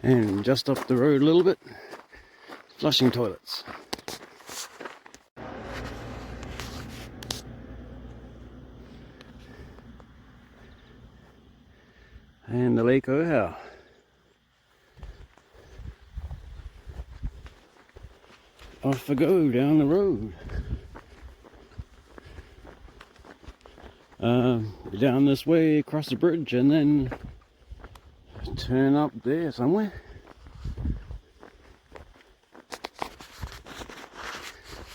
And just up the road a little bit, flushing toilets. And the Lake Ohau. Off we go down the road. Down this way, across the bridge, and then turn up there somewhere.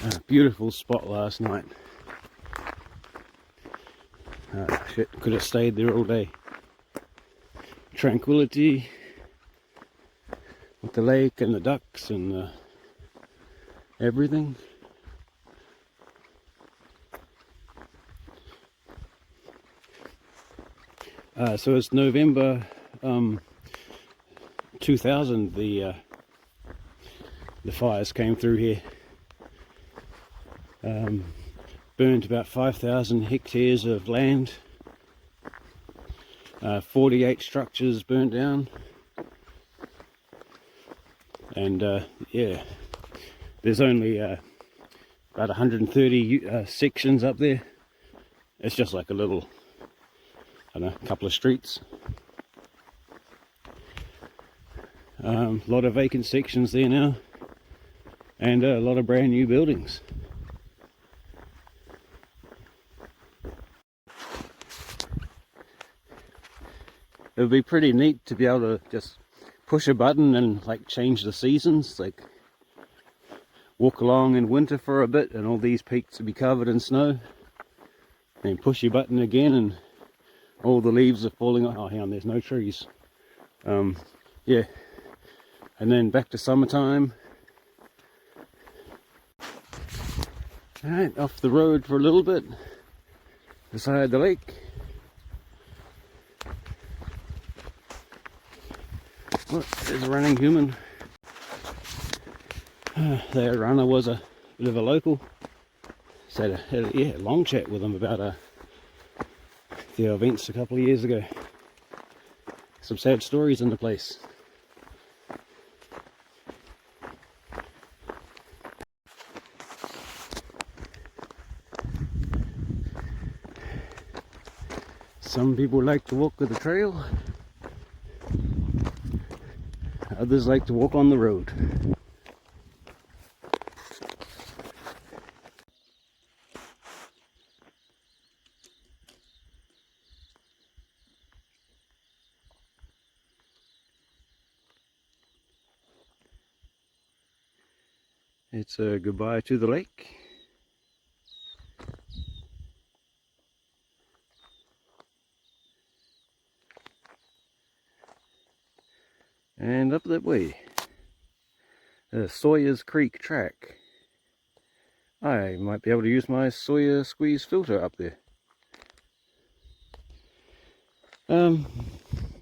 A beautiful spot last night. Shit, could have stayed there all day. Tranquility with the lake and the ducks and everything. So it's November 2000. The fires came through here. Burned about 5,000 hectares of land. 48 structures burnt down. And yeah, there's only about 130 sections up there. It's just like a little, I don't know, a couple of streets. A lot of vacant sections there now, and a lot of brand new buildings. It would be pretty neat to be able to just push a button and like change the seasons, like walk along in winter for a bit and all these peaks would be covered in snow, then push your button again and all the leaves are falling off. Oh, hang on, there's no trees. Yeah, and then back to summertime. Alright, off the road for a little bit, beside the lake. Oh, there's a running human. That runner was a bit of a local. So had a long chat with him about the events a couple of years ago. Some sad stories in the place. Some people like to walk the trail. Others like to walk on the road. It's a goodbye to the lake. And up that way, the Sawyer's Creek track. I might be able to use my Sawyer squeeze filter up there.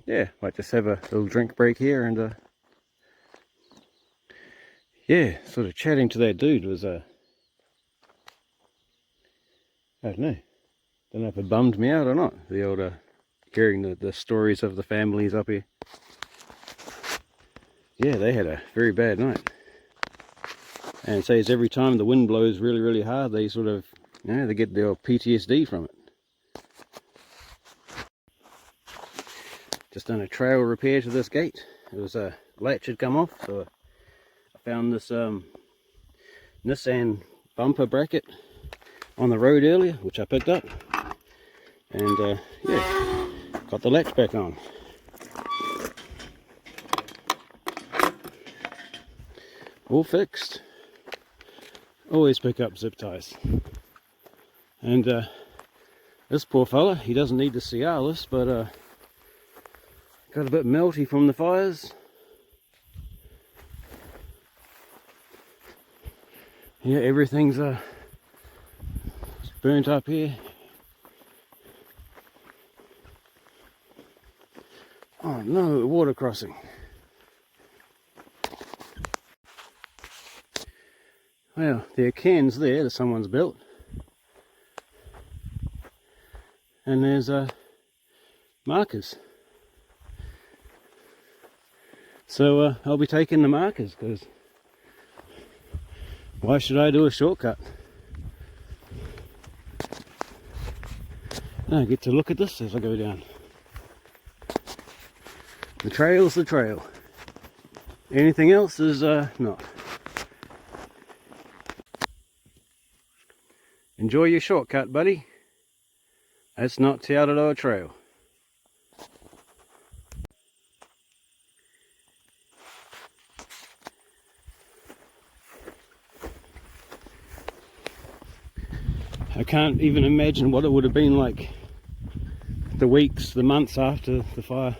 Yeah, might just have a little drink break here and yeah, sort of chatting to that dude was I don't know if it bummed me out or not, the old hearing the stories of the families up here. Yeah, they had a very bad night. And it says every time the wind blows really, really hard, they sort of, you know, they get their PTSD from it. Just done a trail repair to this gate. It was a latch had come off, so I found this Nissan bumper bracket on the road earlier, which I picked up. And yeah, got the latch back on. All fixed. Always pick up zip ties. And this poor fella, he doesn't need the Cialis, but got a bit melty from the fires. Yeah, everything's burnt up here. Oh no, water crossing. Well, there are cans there that someone's built. And there's markers. So I'll be taking the markers, because why should I do a shortcut? I get to look at this as I go down. The trail's the trail. Anything else is not. Enjoy your shortcut, buddy. That's not the Araroa Trail. I can't even imagine what it would have been like the weeks, the months after the fire.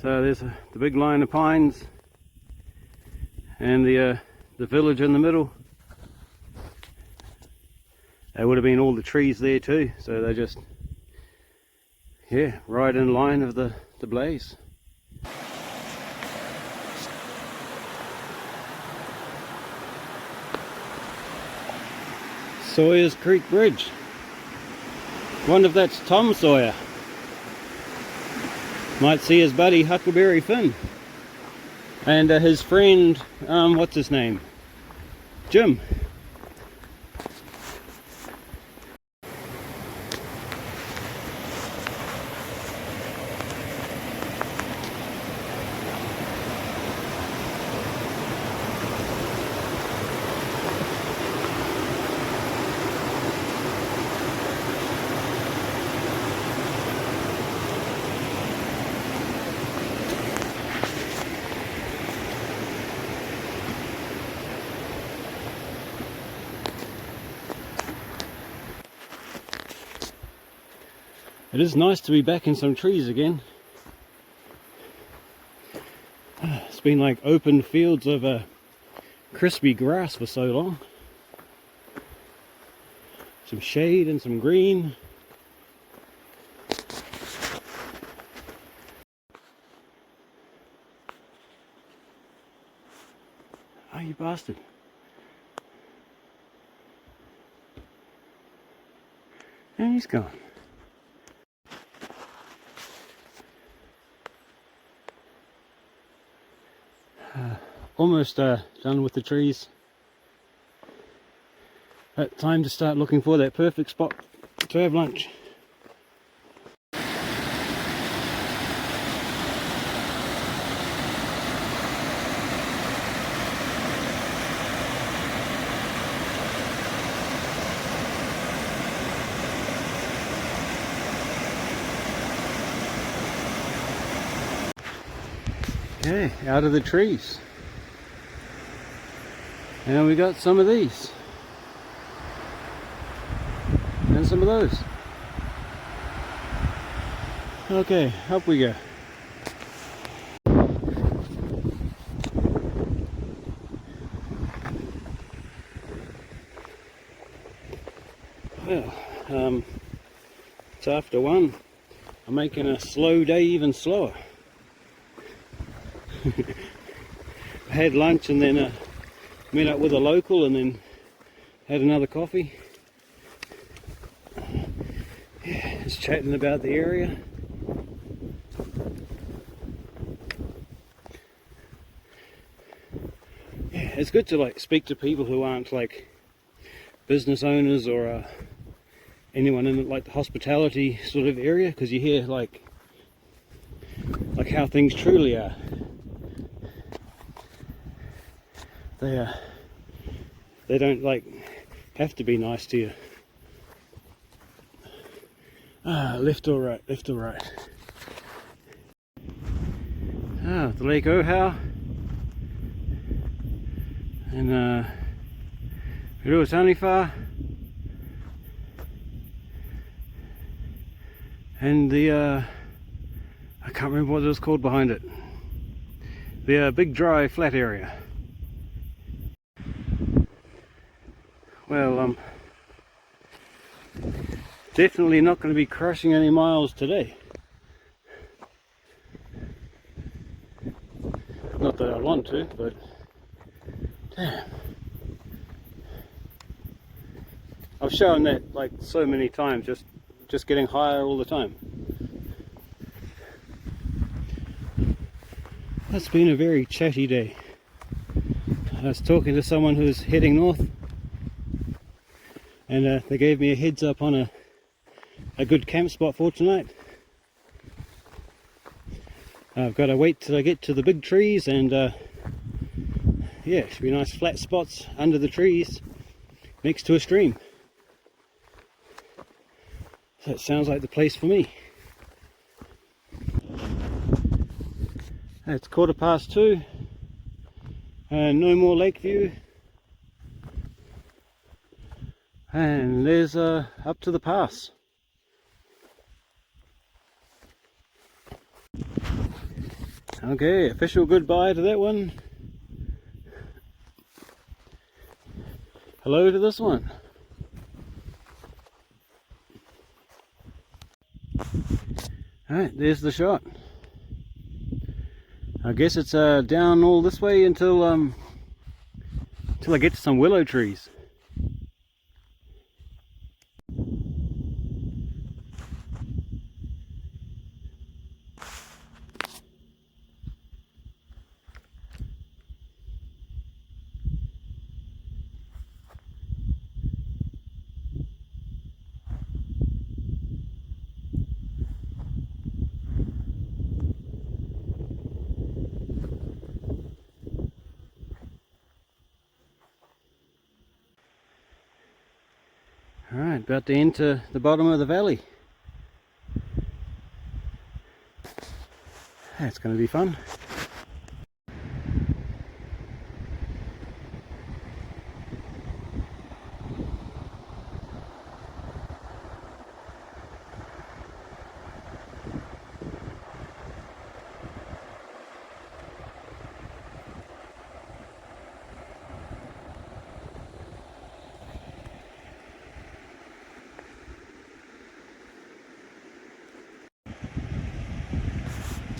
So there's the big line of pines and the village in the middle. There would have been all the trees there too, so they're just, yeah, right in line of the blaze. Sawyer's Creek Bridge. Wonder if that's Tom Sawyer. Might see his buddy Huckleberry Finn. And his friend, what's his name? Jim. It is nice to be back in some trees again. It's been like open fields of crispy grass for so long. Some shade and some green. Oh, you bastard. And he's gone. Almost done with the trees. Time to start looking for that perfect spot to have lunch. Okay, out of the trees. And we got some of these. And some of those. Okay, up we go. Well, it's after 1. I'm making a slow day even slower. I had lunch and then met up with a local and then had another coffee. Yeah, just chatting about the area. Yeah, it's good to like speak to people who aren't like business owners or anyone in like the hospitality sort of area, because you hear like how things truly are. They don't like have to be nice to you. Left or right, left or right. The Lake Ohau. And Araroa. And the I can't remember what it was called behind it. The big dry flat area. Well, definitely not going to be crushing any miles today. Not that I want to, but damn. I've shown that like so many times, just getting higher all the time. It's been a very chatty day. I was talking to someone who's heading north, and they gave me a heads up on a good camp spot for tonight. I've got to wait till I get to the big trees, and yeah, it should be nice flat spots under the trees next to a stream. So it sounds like the place for me. It's 2:15 and no more lake view, and there's up to the pass. Okay, official goodbye to that one. Hello to this one. Alright, there's the shot. I guess it's down all this way until I get to some willow trees. Alright, about to enter the bottom of the valley. That's going to be fun.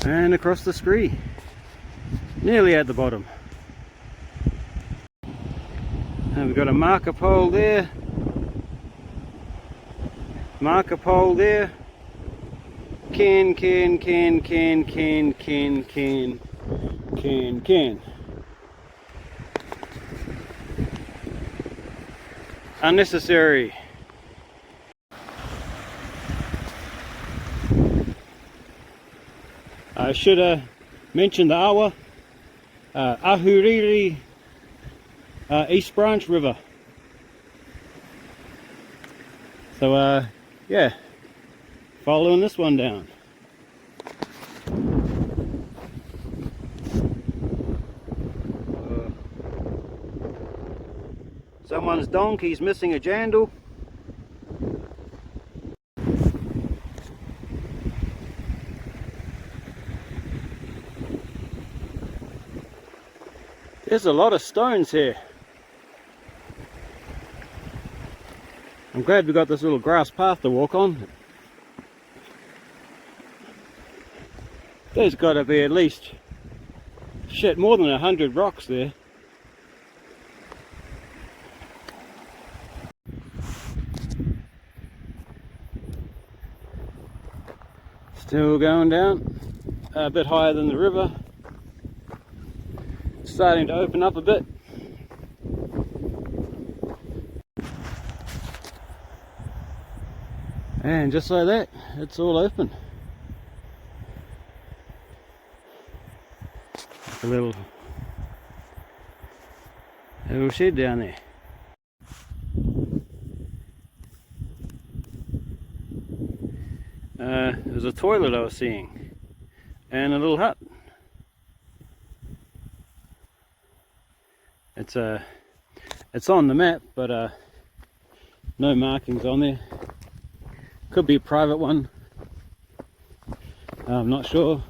And across the scree, nearly at the bottom. And we've got a marker pole there, marker pole there, can, unnecessary. I should mention the Ahuriri East Branch River. So yeah, following this one down. Someone's donkey's missing a jandal. There's a lot of stones here. I'm glad we got this little grass path to walk on. There's got to be at least, shit, more than 100 rocks there. Still going down, a bit higher than the river. Starting to open up a bit. And just like that, it's all open. A little shed down there. There's a toilet I was seeing, and a little hut. It's on the map, but no markings on there. Could be a private one. I'm not sure.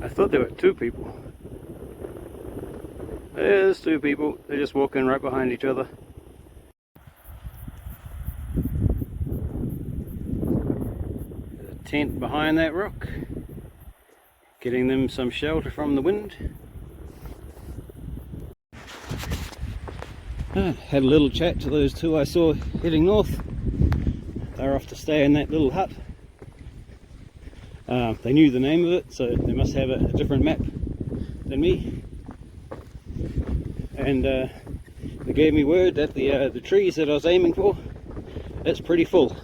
I thought there were two people. There's two people. They're just walking right behind each other. There's a tent behind that rock. getting them some shelter from the wind. Had a little chat to those two I saw heading north. They're off to stay in that little hut. They knew the name of it, so they must have a different map than me. And they gave me word that the trees that I was aiming for, it's pretty full.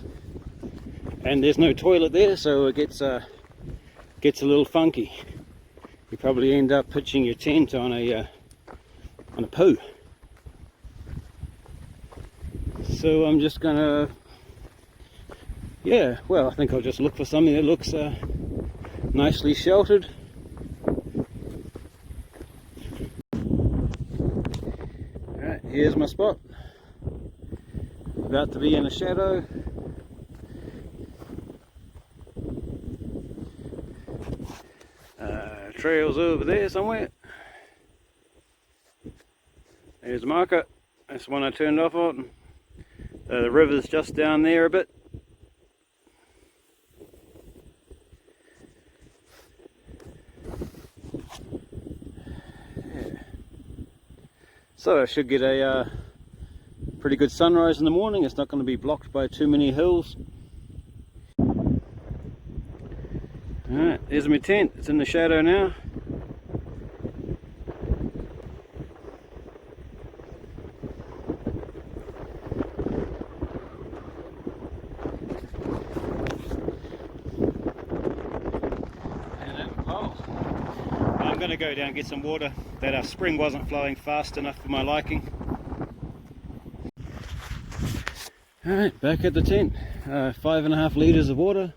And there's no toilet there, so it gets a little funky. You probably end up pitching your tent on a poo. So I'm just gonna, yeah, well, I think I'll just look for something that looks nicely sheltered. Alright, here's my spot. About to be in the shadow. Trail's over there somewhere. There's a marker. That's the one I turned off on. The river's just down there a bit. Yeah. So I should get a pretty good sunrise in the morning. It's not going to be blocked by too many hills. Alright, there's my tent. It's in the shadow now. I'm going to go down and get some water. That spring wasn't flowing fast enough for my liking. Alright, back at the tent. 5.5 litres of water.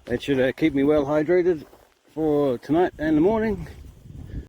That should keep me well hydrated for tonight and the morning.